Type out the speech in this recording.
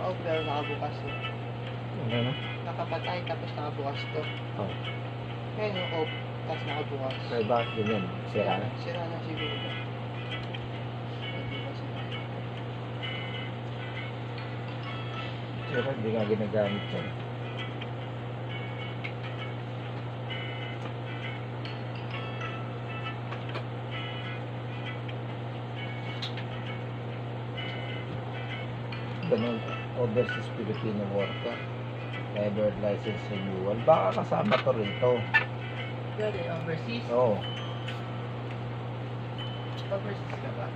naka-off pero nakabukas to. Ano na? Nakapatay tapos nakabukas to. Oh. Ngayon yung off, tapos nakabukas. Kaya bakit ganyan? Sira na? Sira na siguro. Hindi ba sira? Sira, hindi nga ginagamit yan. Ganun, overseas Filipino worker. Driver license renewal. Baka kasama to rito. Dali, overseas? Oo. Overseas ka ba?